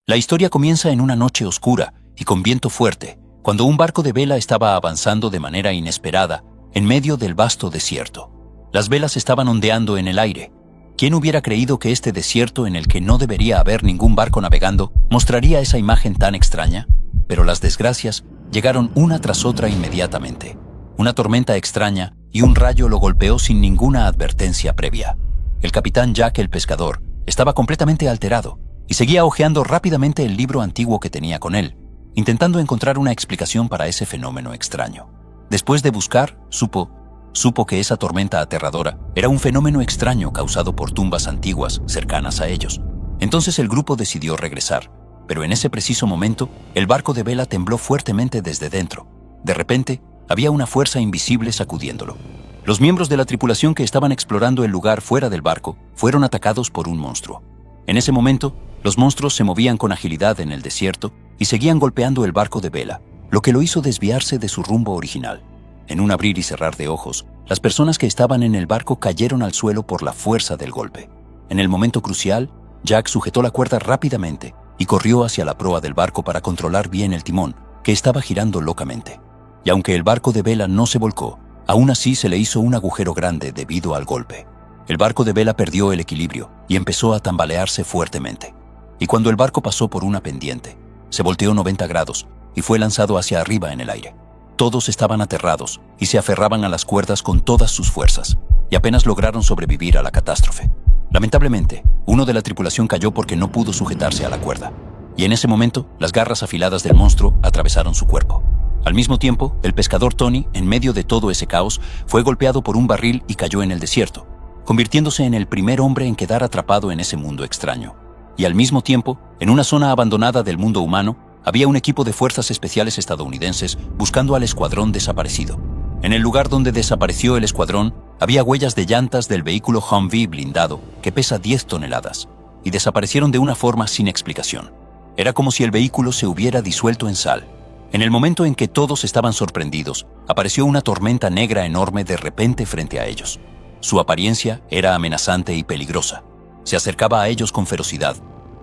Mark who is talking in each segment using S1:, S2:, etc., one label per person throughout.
S1: La historia comienza en una noche oscura y con viento fuerte, cuando un barco de vela estaba avanzando de manera inesperada en medio del vasto desierto. Las velas estaban ondeando en el aire. ¿Quién hubiera creído que este desierto en el que no debería haber ningún barco navegando mostraría esa imagen tan extraña? Pero las desgracias llegaron una tras otra inmediatamente. Una tormenta extraña y un rayo lo golpeó sin ninguna advertencia previa. El capitán Jack el pescador estaba completamente alterado y seguía hojeando rápidamente el libro antiguo que tenía con él, intentando encontrar una explicación para ese fenómeno extraño. Después de buscar, supo que esa tormenta aterradora era un fenómeno extraño causado por tumbas antiguas cercanas a ellos. Entonces el grupo decidió regresar, pero en ese preciso momento, el barco de vela tembló fuertemente desde dentro. De repente, había una fuerza invisible sacudiéndolo. Los miembros de la tripulación que estaban explorando el lugar fuera del barco fueron atacados por un monstruo. En ese momento, los monstruos se movían con agilidad en el desierto y seguían golpeando el barco de vela, lo que lo hizo desviarse de su rumbo original. En un abrir y cerrar de ojos, las personas que estaban en el barco cayeron al suelo por la fuerza del golpe. En el momento crucial, Jack sujetó la cuerda rápidamente y corrió hacia la proa del barco para controlar bien el timón, que estaba girando locamente. Y aunque el barco de vela no se volcó, aún así se le hizo un agujero grande debido al golpe. El barco de vela perdió el equilibrio y empezó a tambalearse fuertemente. Y cuando el barco pasó por una pendiente, se volteó 90 grados y fue lanzado hacia arriba en el aire. Todos estaban aterrados y se aferraban a las cuerdas con todas sus fuerzas, y apenas lograron sobrevivir a la catástrofe. Lamentablemente, uno de la tripulación cayó porque no pudo sujetarse a la cuerda, y en ese momento, las garras afiladas del monstruo atravesaron su cuerpo. Al mismo tiempo, el pescador Tony, en medio de todo ese caos, fue golpeado por un barril y cayó en el desierto, convirtiéndose en el primer hombre en quedar atrapado en ese mundo extraño. Y al mismo tiempo, en una zona abandonada del mundo humano, había un equipo de fuerzas especiales estadounidenses buscando al escuadrón desaparecido. En el lugar donde desapareció el escuadrón, había huellas de llantas del vehículo Humvee blindado que pesa 10 toneladas, y desaparecieron de una forma sin explicación. Era como si el vehículo se hubiera disuelto en sal. En el momento en que todos estaban sorprendidos, apareció una tormenta negra enorme de repente frente a ellos. Su apariencia era amenazante y peligrosa. Se acercaba a ellos con ferocidad.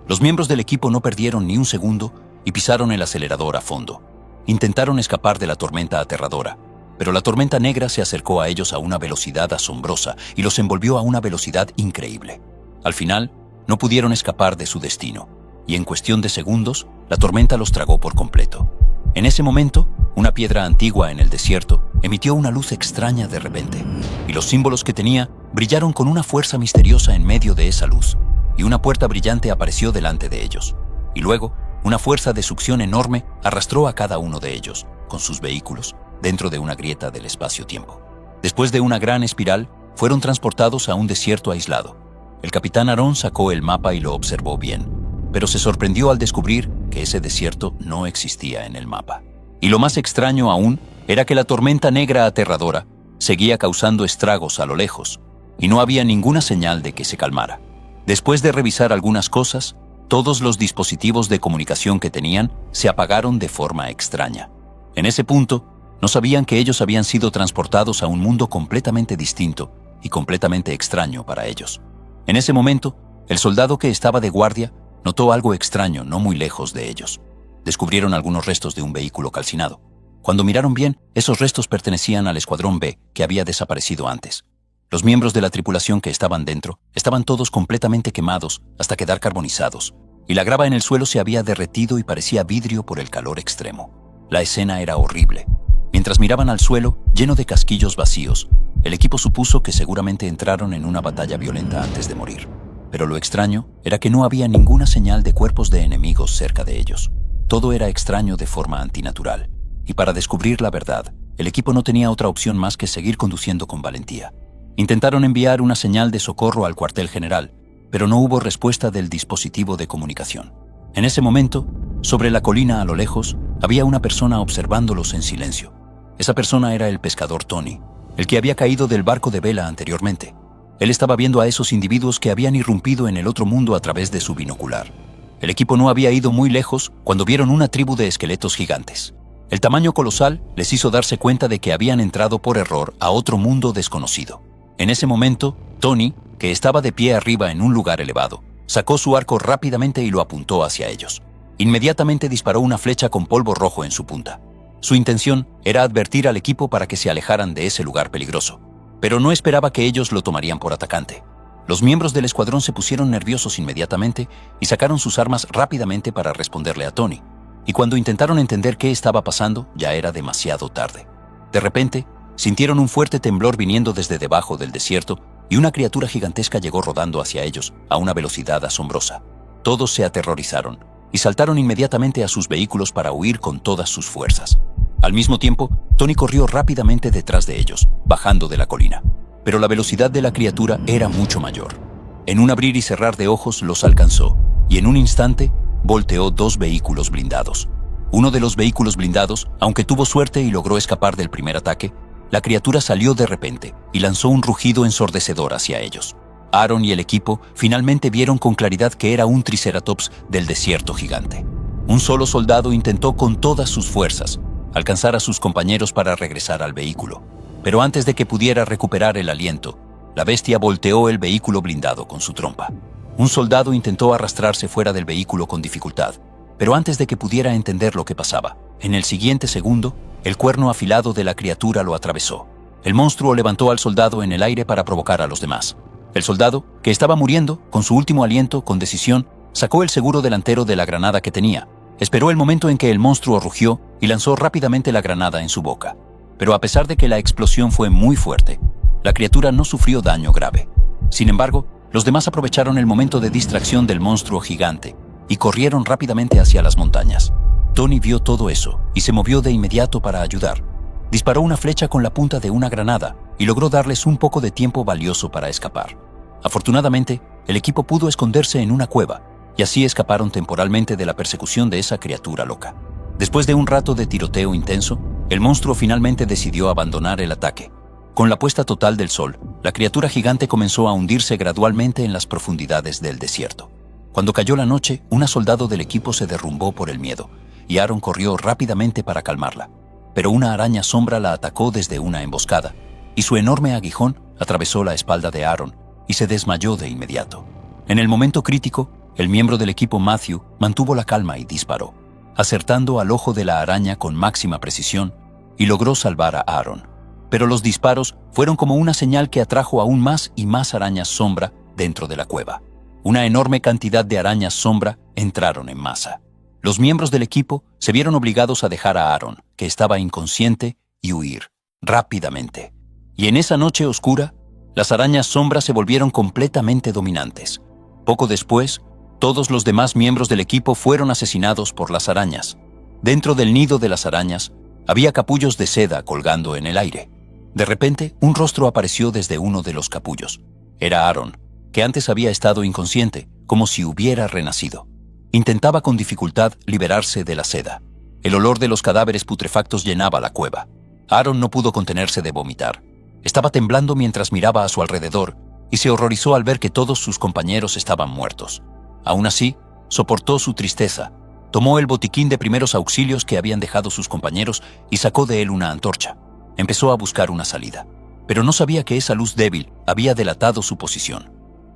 S1: Los miembros del equipo no perdieron ni un segundo y pisaron el acelerador a fondo. Intentaron escapar de la tormenta aterradora, pero la tormenta negra se acercó a ellos a una velocidad asombrosa y los envolvió a una velocidad increíble. Al final, no pudieron escapar de su destino, y en cuestión de segundos, la tormenta los tragó por completo. En ese momento, una piedra antigua en el desierto emitió una luz extraña de repente, y los símbolos que tenía brillaron con una fuerza misteriosa en medio de esa luz, y una puerta brillante apareció delante de ellos. Y luego, una fuerza de succión enorme arrastró a cada uno de ellos, con sus vehículos, dentro de una grieta del espacio-tiempo. Después de una gran espiral, fueron transportados a un desierto aislado. El capitán Aaron sacó el mapa y lo observó bien, pero se sorprendió al descubrir que ese desierto no existía en el mapa. Y lo más extraño aún era que la tormenta negra aterradora seguía causando estragos a lo lejos, y no había ninguna señal de que se calmara. Después de revisar algunas cosas, todos los dispositivos de comunicación que tenían se apagaron de forma extraña. En ese punto, no sabían que ellos habían sido transportados a un mundo completamente distinto y completamente extraño para ellos. En ese momento, el soldado que estaba de guardia notó algo extraño no muy lejos de ellos. Descubrieron algunos restos de un vehículo calcinado. Cuando miraron bien, esos restos pertenecían al escuadrón B, que había desaparecido antes. Los miembros de la tripulación que estaban dentro estaban todos completamente quemados hasta quedar carbonizados, y la grava en el suelo se había derretido y parecía vidrio por el calor extremo. La escena era horrible. Mientras miraban al suelo, lleno de casquillos vacíos, el equipo supuso que seguramente entraron en una batalla violenta antes de morir. Pero lo extraño era que no había ninguna señal de cuerpos de enemigos cerca de ellos. Todo era extraño de forma antinatural, y para descubrir la verdad, el equipo no tenía otra opción más que seguir conduciendo con valentía. Intentaron enviar una señal de socorro al cuartel general, pero no hubo respuesta del dispositivo de comunicación. En ese momento, sobre la colina a lo lejos, había una persona observándolos en silencio. Esa persona era el pescador Tony, el que había caído del barco de vela anteriormente. Él estaba viendo a esos individuos que habían irrumpido en el otro mundo a través de su binocular. El equipo no había ido muy lejos cuando vieron una tribu de esqueletos gigantes. El tamaño colosal les hizo darse cuenta de que habían entrado por error a otro mundo desconocido. En ese momento, Tony, que estaba de pie arriba en un lugar elevado, sacó su arco rápidamente y lo apuntó hacia ellos. Inmediatamente disparó una flecha con polvo rojo en su punta. Su intención era advertir al equipo para que se alejaran de ese lugar peligroso, pero no esperaba que ellos lo tomarían por atacante. Los miembros del escuadrón se pusieron nerviosos inmediatamente y sacaron sus armas rápidamente para responderle a Tony. Y cuando intentaron entender qué estaba pasando, ya era demasiado tarde. De repente, sintieron un fuerte temblor viniendo desde debajo del desierto y una criatura gigantesca llegó rodando hacia ellos a una velocidad asombrosa. Todos se aterrorizaron y saltaron inmediatamente a sus vehículos para huir con todas sus fuerzas. Al mismo tiempo, Tony corrió rápidamente detrás de ellos, bajando de la colina. Pero la velocidad de la criatura era mucho mayor. En un abrir y cerrar de ojos los alcanzó, y en un instante volteó 2 vehículos blindados. Uno de los vehículos blindados, aunque tuvo suerte y logró escapar del primer ataque, la criatura salió de repente y lanzó un rugido ensordecedor hacia ellos. Aaron y el equipo finalmente vieron con claridad que era un triceratops del desierto gigante. Un solo soldado intentó con todas sus fuerzas alcanzar a sus compañeros para regresar al vehículo, pero antes de que pudiera recuperar el aliento, la bestia volteó el vehículo blindado con su trompa. Un soldado intentó arrastrarse fuera del vehículo con dificultad, pero antes de que pudiera entender lo que pasaba, en el siguiente segundo, el cuerno afilado de la criatura lo atravesó. El monstruo levantó al soldado en el aire para provocar a los demás. El soldado, que estaba muriendo, con su último aliento, con decisión, sacó el seguro delantero de la granada que tenía. Esperó el momento en que el monstruo rugió y lanzó rápidamente la granada en su boca. Pero a pesar de que la explosión fue muy fuerte, la criatura no sufrió daño grave. Sin embargo, los demás aprovecharon el momento de distracción del monstruo gigante y corrieron rápidamente hacia las montañas. Tony vio todo eso y se movió de inmediato para ayudar. Disparó una flecha con la punta de una granada y logró darles un poco de tiempo valioso para escapar. Afortunadamente, el equipo pudo esconderse en una cueva y así escaparon temporalmente de la persecución de esa criatura loca. Después de un rato de tiroteo intenso, el monstruo finalmente decidió abandonar el ataque. Con la puesta total del sol, la criatura gigante comenzó a hundirse gradualmente en las profundidades del desierto. Cuando cayó la noche, una soldado del equipo se derrumbó por el miedo, y Aaron corrió rápidamente para calmarla. Pero una araña sombra la atacó desde una emboscada, y su enorme aguijón atravesó la espalda de Aaron y se desmayó de inmediato. En el momento crítico, el miembro del equipo Matthew mantuvo la calma y disparó, acertando al ojo de la araña con máxima precisión, y logró salvar a Aaron. Pero los disparos fueron como una señal que atrajo aún más y más arañas sombra dentro de la cueva. Una enorme cantidad de arañas sombra entraron en masa. Los miembros del equipo se vieron obligados a dejar a Aaron, que estaba inconsciente, y huir rápidamente. Y en esa noche oscura, las arañas sombra se volvieron completamente dominantes. Poco después, todos los demás miembros del equipo fueron asesinados por las arañas. Dentro del nido de las arañas, había capullos de seda colgando en el aire. De repente, un rostro apareció desde uno de los capullos. Era Aaron, que antes había estado inconsciente, como si hubiera renacido. Intentaba con dificultad liberarse de la seda. El olor de los cadáveres putrefactos llenaba la cueva. Aaron no pudo contenerse de vomitar. Estaba temblando mientras miraba a su alrededor y se horrorizó al ver que todos sus compañeros estaban muertos. Aún así, soportó su tristeza, tomó el botiquín de primeros auxilios que habían dejado sus compañeros y sacó de él una antorcha. Empezó a buscar una salida, pero no sabía que esa luz débil había delatado su posición.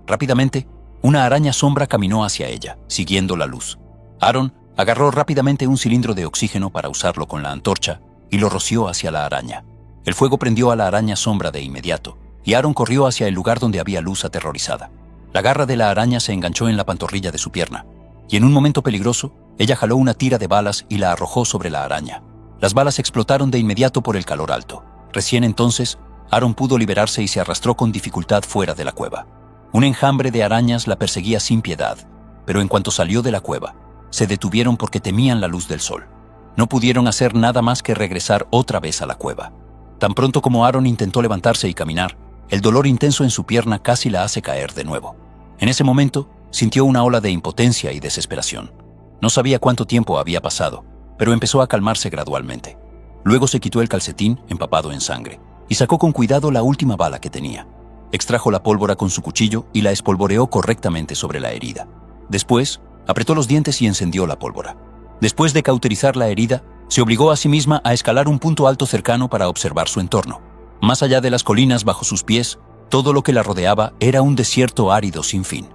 S1: Rápidamente, una araña sombra caminó hacia ella, siguiendo la luz. Aaron agarró rápidamente un cilindro de oxígeno para usarlo con la antorcha y lo roció hacia la araña. El fuego prendió a la araña sombra de inmediato, y Aaron corrió hacia el lugar donde había luz aterrorizada. La garra de la araña se enganchó en la pantorrilla de su pierna, y en un momento peligroso, ella jaló una tira de balas y la arrojó sobre la araña. Las balas explotaron de inmediato por el calor alto. Recién entonces, Aaron pudo liberarse y se arrastró con dificultad fuera de la cueva. Un enjambre de arañas la perseguía sin piedad, pero en cuanto salió de la cueva, se detuvieron porque temían la luz del sol. No pudieron hacer nada más que regresar otra vez a la cueva. Tan pronto como Aaron intentó levantarse y caminar, el dolor intenso en su pierna casi la hace caer de nuevo. En ese momento, sintió una ola de impotencia y desesperación. No sabía cuánto tiempo había pasado, pero empezó a calmarse gradualmente. Luego se quitó el calcetín empapado en sangre y sacó con cuidado la última bala que tenía. Extrajo la pólvora con su cuchillo y la espolvoreó correctamente sobre la herida. Después, apretó los dientes y encendió la pólvora. Después de cauterizar la herida, se obligó a sí misma a escalar un punto alto cercano para observar su entorno. Más allá de las colinas bajo sus pies, todo lo que la rodeaba era un desierto árido sin fin.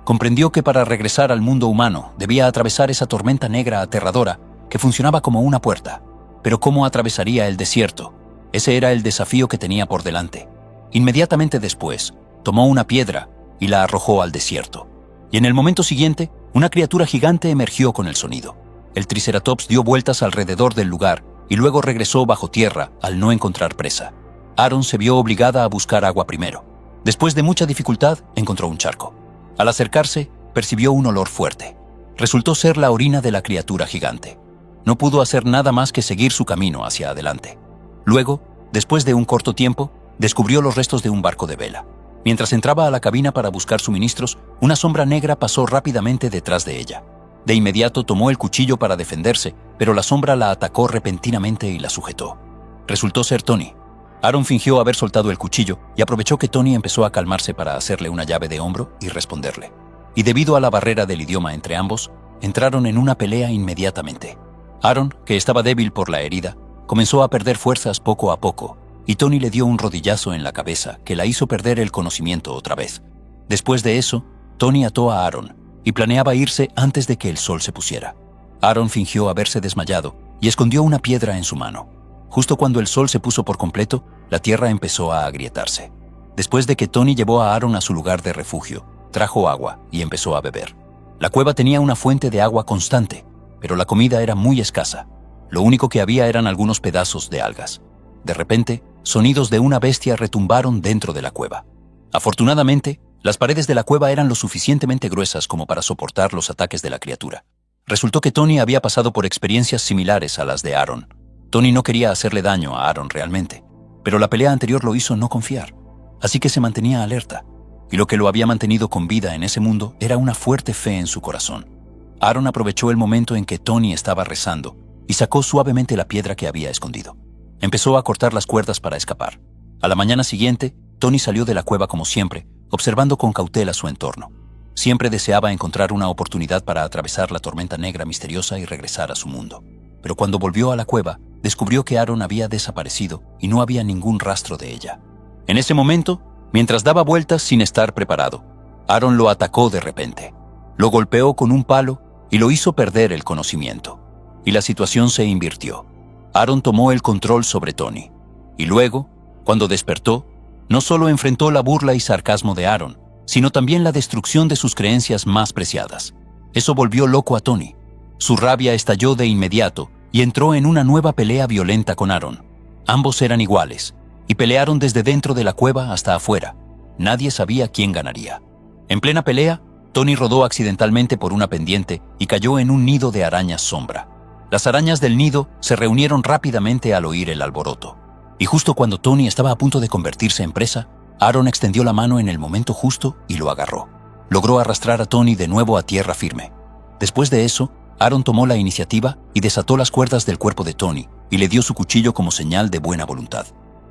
S1: Comprendió que para regresar al mundo humano debía atravesar esa tormenta negra aterradora que funcionaba como una puerta. Pero ¿cómo atravesaría el desierto? Ese era el desafío que tenía por delante. Inmediatamente después, tomó una piedra y la arrojó al desierto. Y en el momento siguiente, una criatura gigante emergió con el sonido. El Triceratops dio vueltas alrededor del lugar y luego regresó bajo tierra al no encontrar presa. Aaron se vio obligada a buscar agua primero. Después de mucha dificultad, encontró un charco. Al acercarse, percibió un olor fuerte. Resultó ser la orina de la criatura gigante. No pudo hacer nada más que seguir su camino hacia adelante. Luego, después de un corto tiempo, descubrió los restos de un barco de vela. Mientras entraba a la cabina para buscar suministros, una sombra negra pasó rápidamente detrás de ella. De inmediato tomó el cuchillo para defenderse, pero la sombra la atacó repentinamente y la sujetó. Resultó ser Tony. Aaron fingió haber soltado el cuchillo y aprovechó que Tony empezó a calmarse para hacerle una llave de hombro y responderle. Y debido a la barrera del idioma entre ambos, entraron en una pelea inmediatamente. Aaron, que estaba débil por la herida, comenzó a perder fuerzas poco a poco, y Tony le dio un rodillazo en la cabeza que la hizo perder el conocimiento otra vez. Después de eso, Tony ató a Aaron y planeaba irse antes de que el sol se pusiera. Aaron fingió haberse desmayado y escondió una piedra en su mano. Justo cuando el sol se puso por completo, la tierra empezó a agrietarse. Después de que Tony llevó a Aaron a su lugar de refugio, trajo agua y empezó a beber. La cueva tenía una fuente de agua constante, pero la comida era muy escasa. Lo único que había eran algunos pedazos de algas. De repente, sonidos de una bestia retumbaron dentro de la cueva. Afortunadamente, las paredes de la cueva eran lo suficientemente gruesas como para soportar los ataques de la criatura. Resultó que Tony había pasado por experiencias similares a las de Aaron. Tony no quería hacerle daño a Aaron realmente, pero la pelea anterior lo hizo no confiar, así que se mantenía alerta, y lo que lo había mantenido con vida en ese mundo era una fuerte fe en su corazón. Aaron aprovechó el momento en que Tony estaba rezando y sacó suavemente la piedra que había escondido. Empezó a cortar las cuerdas para escapar. A la mañana siguiente, Tony salió de la cueva como siempre, observando con cautela su entorno. Siempre deseaba encontrar una oportunidad para atravesar la tormenta negra misteriosa y regresar a su mundo. Pero cuando volvió a la cueva, descubrió que Aaron había desaparecido y no había ningún rastro de ella. En ese momento, mientras daba vueltas sin estar preparado, Aaron lo atacó de repente. Lo golpeó con un palo y lo hizo perder el conocimiento. Y la situación se invirtió. Aaron tomó el control sobre Tony. Y luego, cuando despertó, no solo enfrentó la burla y sarcasmo de Aaron, sino también la destrucción de sus creencias más preciadas. Eso volvió loco a Tony. Su rabia estalló de inmediato y entró en una nueva pelea violenta con Aaron. Ambos eran iguales, y pelearon desde dentro de la cueva hasta afuera. Nadie sabía quién ganaría. En plena pelea, Tony rodó accidentalmente por una pendiente y cayó en un nido de arañas sombra. Las arañas del nido se reunieron rápidamente al oír el alboroto. Y justo cuando Tony estaba a punto de convertirse en presa, Aaron extendió la mano en el momento justo y lo agarró. Logró arrastrar a Tony de nuevo a tierra firme. Después de eso, Aaron tomó la iniciativa y desató las cuerdas del cuerpo de Tony y le dio su cuchillo como señal de buena voluntad.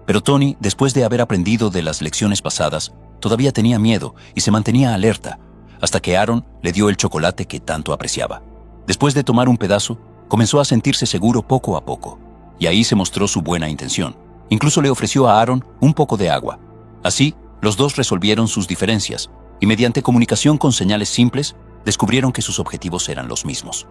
S1: Pero Tony, después de haber aprendido de las lecciones pasadas, todavía tenía miedo y se mantenía alerta, hasta que Aaron le dio el chocolate que tanto apreciaba. Después de tomar un pedazo, comenzó a sentirse seguro poco a poco, y ahí se mostró su buena intención. Incluso le ofreció a Aaron un poco de agua. Así, los dos resolvieron sus diferencias, y mediante comunicación con señales simples, descubrieron que sus objetivos eran los mismos: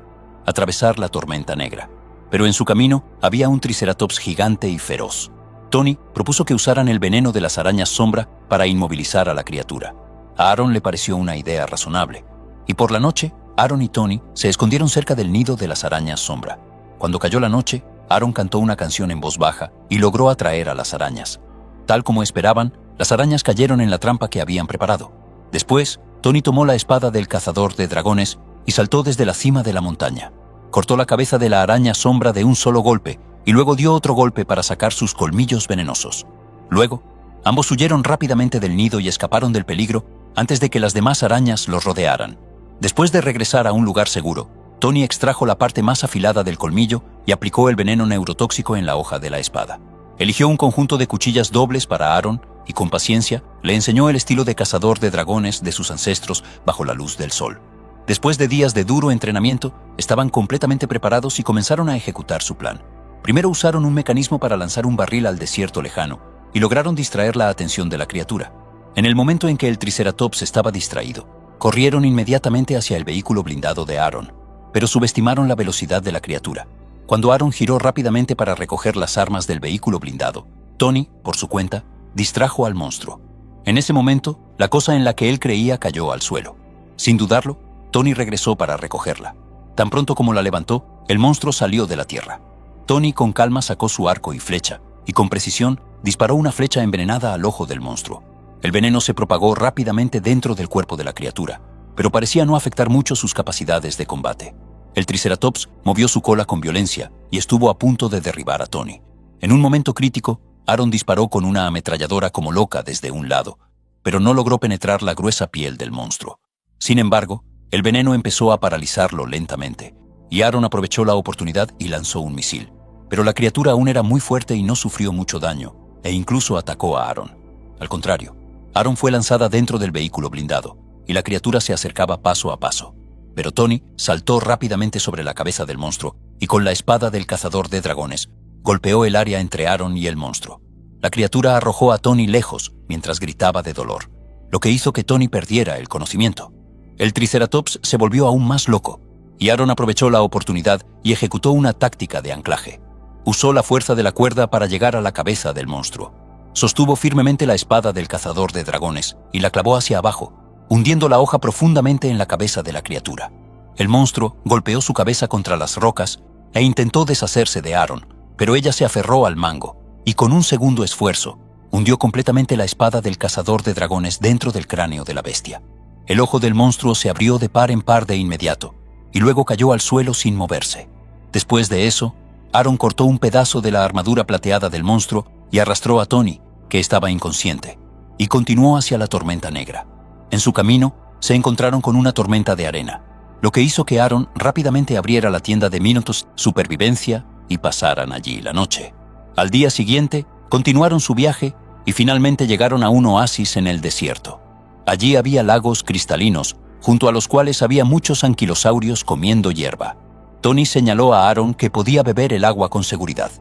S1: atravesar la tormenta negra. Pero en su camino había un triceratops gigante y feroz. Tony propuso que usaran el veneno de las arañas sombra para inmovilizar a la criatura. A Aaron le pareció una idea razonable, y por la noche, Aaron y Tony se escondieron cerca del nido de las arañas sombra. Cuando cayó la noche, Aaron cantó una canción en voz baja y logró atraer a las arañas. Tal como esperaban, las arañas cayeron en la trampa que habían preparado. Después, Tony tomó la espada del cazador de dragones y saltó desde la cima de la montaña. Cortó la cabeza de la araña sombra de un solo golpe y luego dio otro golpe para sacar sus colmillos venenosos. Luego, ambos huyeron rápidamente del nido y escaparon del peligro antes de que las demás arañas los rodearan. Después de regresar a un lugar seguro, Tony extrajo la parte más afilada del colmillo y aplicó el veneno neurotóxico en la hoja de la espada. Eligió un conjunto de cuchillas dobles para Aaron y con paciencia le enseñó el estilo de cazador de dragones de sus ancestros bajo la luz del sol. Después de días de duro entrenamiento, estaban completamente preparados y comenzaron a ejecutar su plan. Primero usaron un mecanismo para lanzar un barril al desierto lejano y lograron distraer la atención de la criatura. En el momento en que el Triceratops estaba distraído, corrieron inmediatamente hacia el vehículo blindado de Aaron, pero subestimaron la velocidad de la criatura. Cuando Aaron giró rápidamente para recoger las armas del vehículo blindado, Tony, por su cuenta, distrajo al monstruo. En ese momento, la cosa en la que él creía cayó al suelo. Sin dudarlo, Tony regresó para recogerla. Tan pronto como la levantó, el monstruo salió de la tierra. Tony con calma sacó su arco y flecha, y con precisión disparó una flecha envenenada al ojo del monstruo. El veneno se propagó rápidamente dentro del cuerpo de la criatura, pero parecía no afectar mucho sus capacidades de combate. El Triceratops movió su cola con violencia y estuvo a punto de derribar a Tony. En un momento crítico, Aaron disparó con una ametralladora como loca desde un lado, pero no logró penetrar la gruesa piel del monstruo. Sin embargo, el veneno empezó a paralizarlo lentamente, y Aaron aprovechó la oportunidad y lanzó un misil. Pero la criatura aún era muy fuerte y no sufrió mucho daño, e incluso atacó a Aaron. Al contrario, Aaron fue lanzada dentro del vehículo blindado, y la criatura se acercaba paso a paso. Pero Tony saltó rápidamente sobre la cabeza del monstruo y con la espada del cazador de dragones golpeó el área entre Aaron y el monstruo. La criatura arrojó a Tony lejos mientras gritaba de dolor, lo que hizo que Tony perdiera el conocimiento. El Triceratops se volvió aún más loco, y Aaron aprovechó la oportunidad y ejecutó una táctica de anclaje. Usó la fuerza de la cuerda para llegar a la cabeza del monstruo. Sostuvo firmemente la espada del cazador de dragones y la clavó hacia abajo, hundiendo la hoja profundamente en la cabeza de la criatura. El monstruo golpeó su cabeza contra las rocas e intentó deshacerse de Aaron, pero ella se aferró al mango y con un segundo esfuerzo hundió completamente la espada del cazador de dragones dentro del cráneo de la bestia. El ojo del monstruo se abrió de par en par de inmediato y luego cayó al suelo sin moverse. Después de eso, Aaron cortó un pedazo de la armadura plateada del monstruo y arrastró a Tony, que estaba inconsciente, y continuó hacia la tormenta negra. En su camino, se encontraron con una tormenta de arena, lo que hizo que Aaron rápidamente abriera la tienda de Minotaur Supervivencia y pasaran allí la noche. Al día siguiente, continuaron su viaje y finalmente llegaron a un oasis en el desierto. Allí había lagos cristalinos, junto a los cuales había muchos anquilosaurios comiendo hierba. Tony señaló a Aaron que podía beber el agua con seguridad,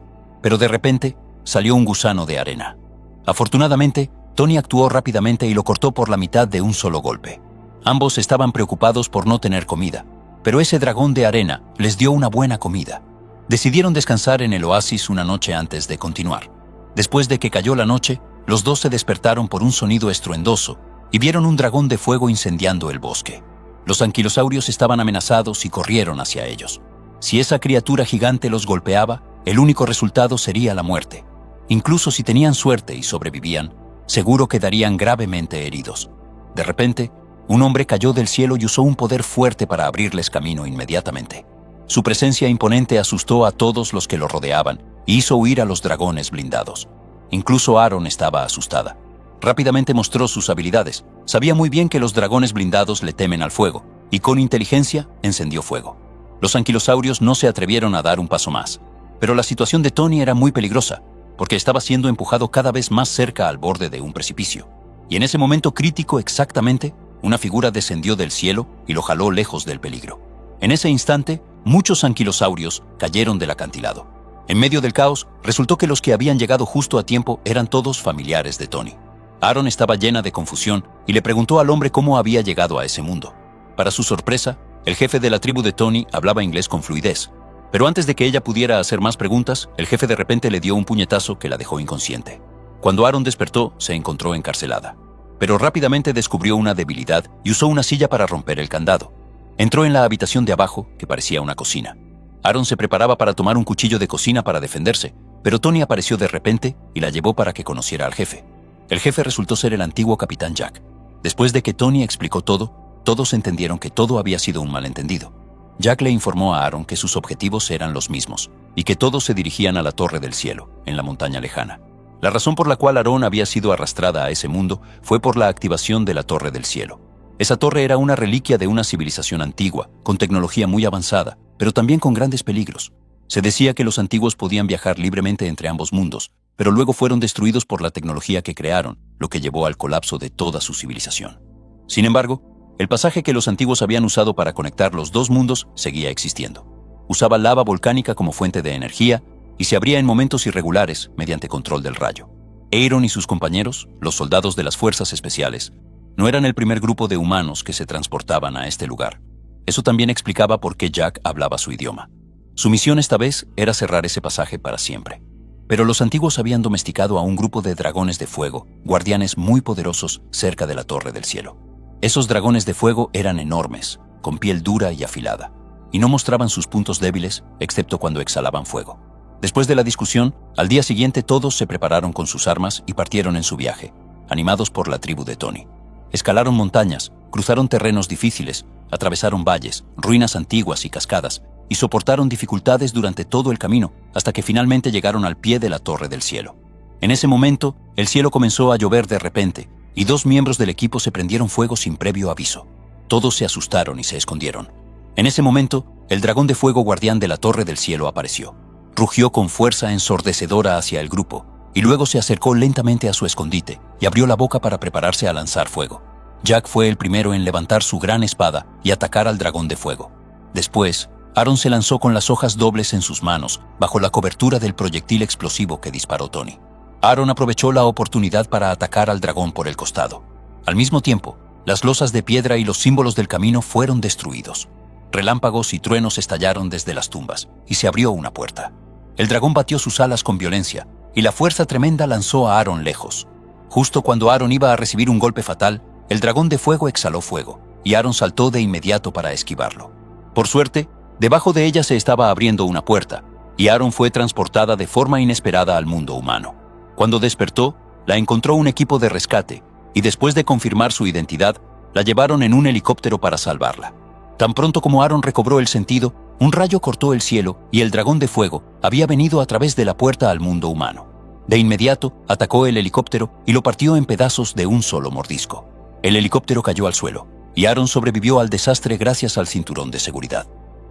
S1: pero de repente salió un gusano de arena. Afortunadamente, Tony actuó rápidamente y lo cortó por la mitad de un solo golpe. Ambos estaban preocupados por no tener comida, pero ese dragón de arena les dio una buena comida. Decidieron descansar en el oasis una noche antes de continuar. Después de que cayó la noche, los dos se despertaron por un sonido estruendoso y vieron un dragón de fuego incendiando el bosque. Los anquilosaurios estaban amenazados y corrieron hacia ellos. Si esa criatura gigante los golpeaba, el único resultado sería la muerte. Incluso si tenían suerte y sobrevivían, seguro quedarían gravemente heridos. De repente, un hombre cayó del cielo y usó un poder fuerte para abrirles camino inmediatamente. Su presencia imponente asustó a todos los que lo rodeaban y hizo huir a los dragones blindados. Incluso Aaron estaba asustada. Rápidamente mostró sus habilidades. Sabía muy bien que los dragones blindados le temen al fuego, y con inteligencia encendió fuego. Los anquilosaurios no se atrevieron a dar un paso más, pero la situación de Tony era muy peligrosa, porque estaba siendo empujado cada vez más cerca al borde de un precipicio. Y en ese momento crítico exactamente, una figura descendió del cielo y lo jaló lejos del peligro. En ese instante, muchos anquilosaurios cayeron del acantilado. En medio del caos, resultó que los que habían llegado justo a tiempo eran todos familiares de Tony. Aaron estaba llena de confusión y le preguntó al hombre cómo había llegado a ese mundo. Para su sorpresa, el jefe de la tribu de Tony hablaba inglés con fluidez, pero antes de que ella pudiera hacer más preguntas, el jefe de repente le dio un puñetazo que la dejó inconsciente. Cuando Aaron despertó, se encontró encarcelada, pero rápidamente descubrió una debilidad y usó una silla para romper el candado. Entró en la habitación de abajo, que parecía una cocina. Aaron se preparaba para tomar un cuchillo de cocina para defenderse, pero Tony apareció de repente y la llevó para que conociera al jefe. El jefe resultó ser el antiguo capitán Jack. Después de que Tony explicó todo, todos entendieron que todo había sido un malentendido. Jack le informó a Aaron que sus objetivos eran los mismos y que todos se dirigían a la Torre del Cielo, en la montaña lejana. La razón por la cual Aaron había sido arrastrada a ese mundo fue por la activación de la Torre del Cielo. Esa torre era una reliquia de una civilización antigua, con tecnología muy avanzada, pero también con grandes peligros. Se decía que los antiguos podían viajar libremente entre ambos mundos, pero luego fueron destruidos por la tecnología que crearon, lo que llevó al colapso de toda su civilización. Sin embargo, el pasaje que los antiguos habían usado para conectar los dos mundos seguía existiendo. Usaba lava volcánica como fuente de energía y se abría en momentos irregulares mediante control del rayo. Aaron y sus compañeros, los soldados de las fuerzas especiales, No eran el primer grupo de humanos que se transportaban a este lugar. Eso también explicaba por qué Jack hablaba su idioma. Su misión esta vez era cerrar ese pasaje para siempre. Pero los antiguos habían domesticado a un grupo de dragones de fuego, guardianes muy poderosos cerca de la Torre del Cielo. Esos dragones de fuego eran enormes, con piel dura y afilada, y no mostraban sus puntos débiles, excepto cuando exhalaban fuego. Después de la discusión, al día siguiente todos se prepararon con sus armas y partieron en su viaje, animados por la tribu de Tony. Escalaron montañas, cruzaron terrenos difíciles, atravesaron valles, ruinas antiguas y cascadas, y soportaron dificultades durante todo el camino, hasta que finalmente llegaron al pie de la Torre del Cielo. En ese momento, el cielo comenzó a llover de repente, y 2 miembros del equipo se prendieron fuego sin previo aviso. Todos se asustaron y se escondieron. En ese momento, el dragón de fuego guardián de la Torre del Cielo apareció. Rugió con fuerza ensordecedora hacia el grupo, y luego se acercó lentamente a su escondite y abrió la boca para prepararse a lanzar fuego. Jack fue el primero en levantar su gran espada y atacar al dragón de fuego. Después, Aaron se lanzó con las hojas dobles en sus manos, bajo la cobertura del proyectil explosivo que disparó Tony. Aaron aprovechó la oportunidad para atacar al dragón por el costado. Al mismo tiempo, las losas de piedra y los símbolos del camino fueron destruidos. Relámpagos y truenos estallaron desde las tumbas, y se abrió una puerta. El dragón batió sus alas con violencia, y la fuerza tremenda lanzó a Aaron lejos. Justo cuando Aaron iba a recibir un golpe fatal, el dragón de fuego exhaló fuego, y Aaron saltó de inmediato para esquivarlo. Por suerte, debajo de ella se estaba abriendo una puerta, y Aaron fue transportada de forma inesperada al mundo humano. Cuando despertó, la encontró un equipo de rescate, y después de confirmar su identidad, la llevaron en un helicóptero para salvarla. Tan pronto como Aaron recobró el sentido, un rayo cortó el cielo y el dragón de fuego había venido a través de la puerta al mundo humano. De inmediato, atacó el helicóptero y lo partió en pedazos de un solo mordisco. El helicóptero cayó al suelo, y Aaron sobrevivió al desastre gracias al cinturón de seguridad.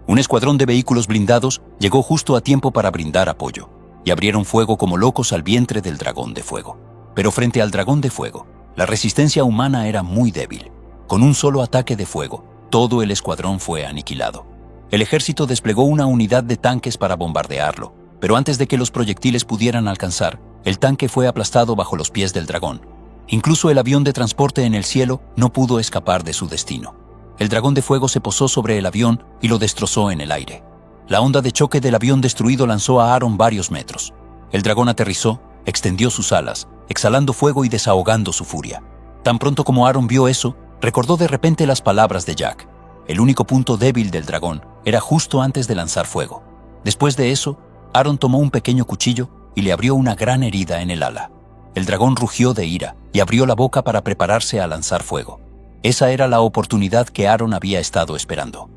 S1: Un escuadrón de vehículos blindados llegó justo a tiempo para brindar apoyo, y abrieron fuego como locos al vientre del dragón de fuego. Pero frente al dragón de fuego, la resistencia humana era muy débil. Con un solo ataque de fuego, todo el escuadrón fue aniquilado. El ejército desplegó una unidad de tanques para bombardearlo, pero antes de que los proyectiles pudieran alcanzar, el tanque fue aplastado bajo los pies del dragón. Incluso el avión de transporte en el cielo no pudo escapar de su destino. El dragón de fuego se posó sobre el avión y lo destrozó en el aire. La onda de choque del avión destruido lanzó a Aaron varios metros. El dragón aterrizó, extendió sus alas, exhalando fuego y desahogando su furia. Tan pronto como Aaron vio eso, recordó de repente las palabras de Jack. El único punto débil del dragón era justo antes de lanzar fuego. Después de eso, Aaron tomó un pequeño cuchillo y le abrió una gran herida en el ala. El dragón rugió de ira y abrió la boca para prepararse a lanzar fuego. Esa era la oportunidad que Aaron había estado esperando.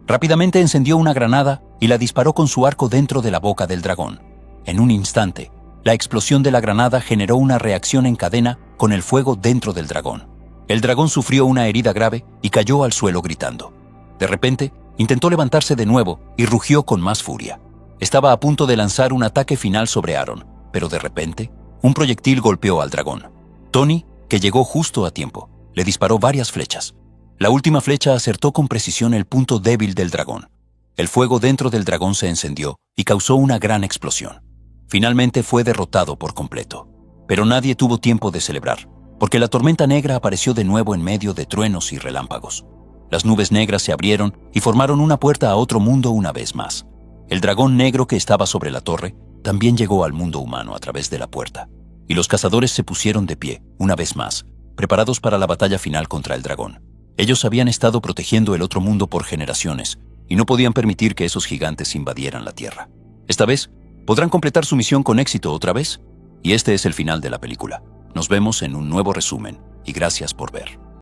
S1: Rápidamente encendió una granada y la disparó con su arco dentro de la boca del dragón. En un instante, la explosión de la granada generó una reacción en cadena con el fuego dentro del dragón. El dragón sufrió una herida grave y cayó al suelo gritando. De repente, intentó levantarse de nuevo y rugió con más furia. Estaba a punto de lanzar un ataque final sobre Aaron, pero de repente, un proyectil golpeó al dragón. Tony, que llegó justo a tiempo, le disparó varias flechas. La última flecha acertó con precisión el punto débil del dragón. El fuego dentro del dragón se encendió y causó una gran explosión. Finalmente fue derrotado por completo. Pero nadie tuvo tiempo de celebrar, porque la tormenta negra apareció de nuevo en medio de truenos y relámpagos. Las nubes negras se abrieron y formaron una puerta a otro mundo una vez más. El dragón negro que estaba sobre la torre también llegó al mundo humano a través de la puerta, y los cazadores se pusieron de pie, una vez más, preparados para la batalla final contra el dragón. Ellos habían estado protegiendo el otro mundo por generaciones, y no podían permitir que esos gigantes invadieran la Tierra. Esta vez, ¿podrán completar su misión con éxito otra vez? Y este es el final de la película. Nos vemos en un nuevo resumen, y gracias por ver.